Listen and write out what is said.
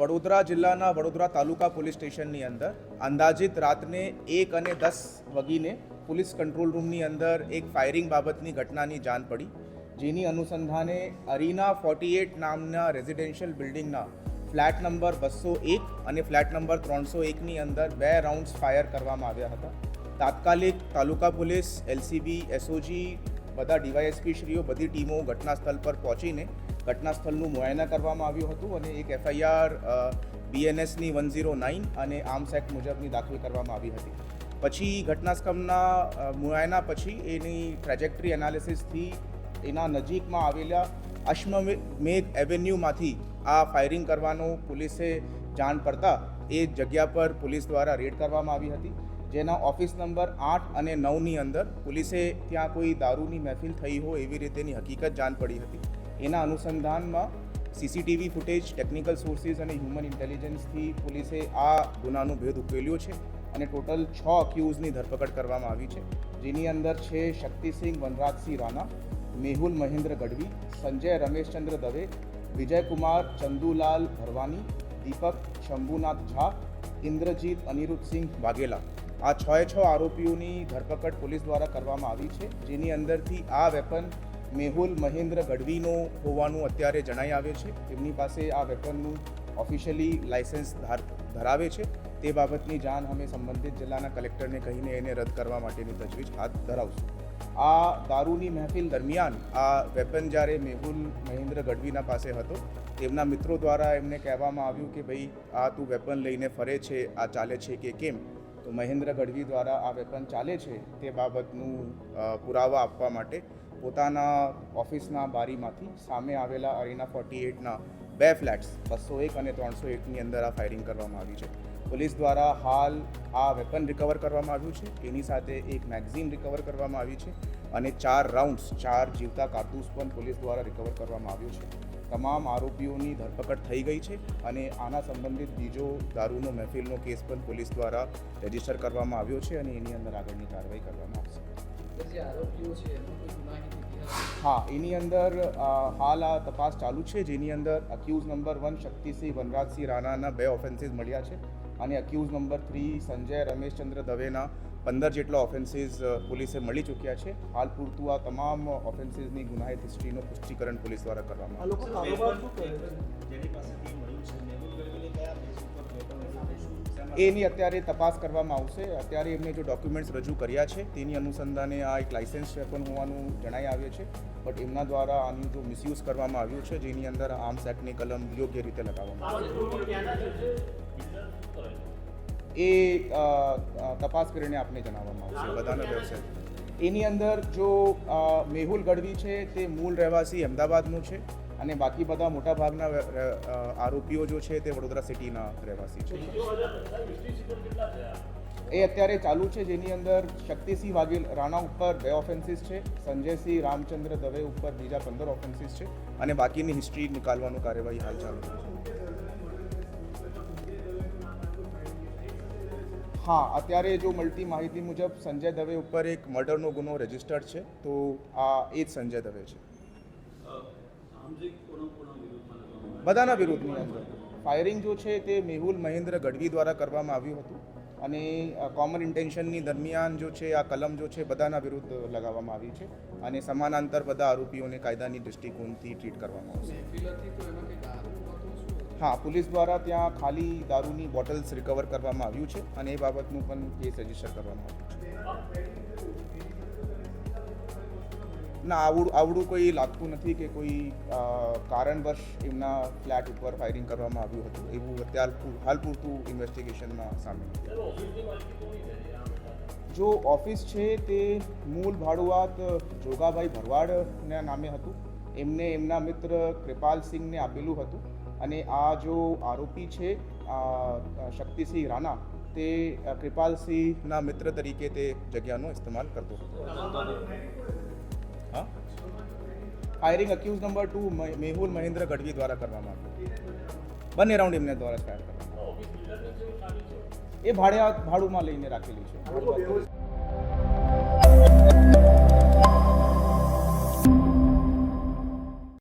વડોદરા જિલ્લાના વડોદરા તાલુકા પોલીસ સ્ટેશનની અંદર અંદાજિત રાતને 1:10 વાગીને પોલીસ કંટ્રોલ રૂમની અંદર એક ફાયરિંગ બાબતની ઘટનાની જાણ પડી, જેની અનુસંધાને અરીના 48 નામના રેઝિડેન્શિયલ બિલ્ડિંગના ફ્લેટ નંબર 201 અને ફ્લેટ નંબર 301ની અંદર 2 રાઉન્ડ્સ ફાયર કરવામાં આવ્યા હતા. તાત્કાલિક તાલુકા પોલીસ, એલસીબી, એસઓજી, બધા ડીવાયએસપી શ્રીઓ, બધી ટીમો ઘટના સ્થળ પર પહોંચીને ઘટના સ્થળનું મુઆયના કરવામાં આવ્યું હતું અને એક એફઆઈઆર બીએનએસની 109 અને આર્મ્સ એક્ટ મુજબની દાખલ કરવામાં આવી હતી. પછી ઘટનાસ્થળના મુઆયના પછી એની ટ્રેજેક્ટરી એનાલિસિસથી એના નજીકમાં આવેલા અશ્વમેઘ એવન્યુમાંથી આ ફાયરિંગ કરવાનો પોલીસે જાણ પડતા એ જગ્યા પર પોલીસ દ્વારા રેડ કરવામાં આવી હતી, જેના ઓફિસ નંબર 8 અને 9ની અંદર પોલીસે ત્યાં કોઈ દારૂની મહેફિલ થઈ હોય એવી રીતેની હકીકત જાણ પડી હતી. એના અનુસંધાનમાં સીસીટીવી ફૂટેજ, ટેકનિકલ સોર્સિસ અને હ્યુમન ઇન્ટેલિજન્સથી પોલીસે આ ગુનાનો ભેદ ઉકેલ્યો છે અને ટોટલ 6 અક્યુઝની ધરપકડ કરવામાં આવી છે, જેની અંદર છે શક્તિસિંહ વનરાજસિંહ રાણા, મેહુલ મહેન્દ્ર ગઢવી, સંજય રમેશચંદ્ર દવે, વિજયકુમાર ચંદુલાલ ભરવાની, દીપક શંભુનાથ ઝા, ઇન્દ્રજીત અનિરુદ્ધસિંહ વાઘેલા. આ 6 આરોપીઓની ધરપકડ પોલીસ દ્વારા કરવામાં આવી છે, જેની અંદરથી આ વેપન મેહુલ મહેન્દ્ર ગઢવીનો હોવાનું અત્યારે જણાઈ આવે છે. એમની પાસે આ વેપનનું ઓફિશિયલી લાયસન્સ ધરાવે છે. તે બાબતની જાણ અમે સંબંધિત જિલ્લાના કલેક્ટરને કહીને એને રદ કરવા માટેની તજવીજ હાથ ધરાવશું. આ દારૂની મહેફિલ દરમિયાન આ વેપન જ્યારે મેહુલ મહેન્દ્ર ગઢવીના પાસે હતો, તેમના મિત્રો દ્વારા એમને કહેવામાં આવ્યું કે ભાઈ આ તું વેપન લઈને ફરે છે, આ ચાલે છે કે કેમ? તો મહેન્દ્ર ગઢવી દ્વારા આ વેપન ચાલે છે તે બાબતનું પુરાવા આપવા માટે પોતાના ઓફિસના બારીમાંથી સામે આવેલા અરીના 48ના 2 ફ્લેટ્સ 201 અને 301ની અંદર આ ફાયરિંગ કરવામાં આવી છે. પોલીસ દ્વારા હાલ આ વેપન રિકવર કરવામાં આવ્યું છે, એની સાથે એક મેગઝીન રિકવર કરવામાં આવી છે અને 4 રાઉન્ડ્સ 4 જીવતા કારતૂસ પણ પોલીસ દ્વારા રિકવર કરવામાં આવ્યું છે. તમામ આરોપીઓની ધરપકડ થઈ ગઈ છે અને આના સંબંધિત બીજો દારૂનો મહેફિલનો કેસ પણ પોલીસ દ્વારા રજીસ્ટર કરવામાં આવ્યો છે અને એની અંદર આગળની કાર્યવાહી કરવામાં આવશે. હા, એની અંદર હાલ આ તપાસ ચાલુ છે, જેની અંદર અક્યુઝ નંબર 1 શક્તિસિંહ વનરાજસિંહ રાણાના 2 ઓફેન્સીસ મળ્યા છે અને અક્યુઝ નંબર 3 સંજય રમેશચંદ્ર દવેના 15 જેટલા ઓફેન્સીસ પોલીસે મળી ચૂક્યા છે. હાલ પૂરતું આ તમામ ઓફેન્સીસની ગુનાહિત હિસ્ટ્રીનું પુષ્ટિકરણ પોલીસ દ્વારા કરવામાં એની અત્યારે તપાસ કરવામાં આવશે. અત્યારે એમને જો ડોક્યુમેન્ટ્સ રજૂ કર્યા છે તેની અનુસંધાને આ એક લાયસન્સ વેપન હોવાનું જણાઈ આવે છે, બટ એમના દ્વારા આનું જો મિસયુઝ કરવામાં આવ્યું છે, જેની અંદર આર્મ્સ એક્ટની કલમ યોગ્ય રીતે લગાવવામાં આવે એ તપાસ કરીને આપને જણાવવામાં આવશે. બધાનો વ્યવસાય એની અંદર જો મેહુલ ગઢવી છે તે મૂળ રહેવાસી અમદાવાદનું છે અને બાકી બધા મોટાભાગના આરોપીઓ જો છે તે વડોદરા સિટીના રહેવાસી છે. એ અત્યારે ચાલુ છે, જેની અંદર શક્તિસિંહ રાણા ઉપર 2 ઓફેન્સીસ છે, સંજયસિંહ રામચંદ્ર દવે ઉપર બીજા 15 ઓફેન્સીસ છે અને બાકીની હિસ્ટ્રી નિકાલવાનું કાર્યવાહી હાલ ચાલુ છે. હા, અત્યારે જો મળતી માહિતી મુજબ સંજય દવે ઉપર એક મર્ડરનો ગુનો રજિસ્ટર્ડ છે, તો આ એ જ સંજય દવે છે. બધાના વિરુદ્ધની અંદર ફાયરિંગ જો છે તે મેહુલ મહેન્દ્ર ગઢવી દ્વારા કરવામાં આવ્યું હતું અને કોમન ઇન્ટેન્શનની દરમિયાન જો છે આ કલમ જો છે બધાના વિરુદ્ધ લગાવવામાં આવી છે અને સમાનાંતર બધા આરોપીઓને કાયદાની દૃષ્ટિકોણથી ટ્રીટ કરવામાં આવશે. હા, પોલીસ દ્વારા ત્યાં ખાલી દારૂની બોટલ્સ રિકવર કરવામાં આવ્યું છે અને એ બાબતનું પણ કેસ રજીસ્ટર કરવામાં આવ્યું છે. ના, આવડું કોઈ લાગતું નથી કે કોઈ કારણવશ એમના ફ્લેટ ઉપર ફાયરિંગ કરવામાં આવ્યું હતું, એવું અત્યારે હાલ પૂરતું ઇન્વેસ્ટિગેશનમાં સામે. જો ઓફિસ છે તે મૂળ ભાડુઆત જોગાભાઈ ભરવાડના નામે હતું, એમને એમના મિત્ર કૃપાલસિંહને આપેલું હતું અને આ જો આરોપી છે શક્તિસિંહ રાણા તે કૃપાલસિંહના મિત્ર તરીકે તે જગ્યાનો ઇસ્તેમાલ કરતો હતો. હા, firing accuse number 2 Mehul Mahendra Gadhvi દ્વારા કરવામાં આવ્યું. બંને રાઉન્ડ એમને દ્વારા ફાયર કરવામાં આવ્યું. એ ભાડુમાં લઈને રાખેલી છે.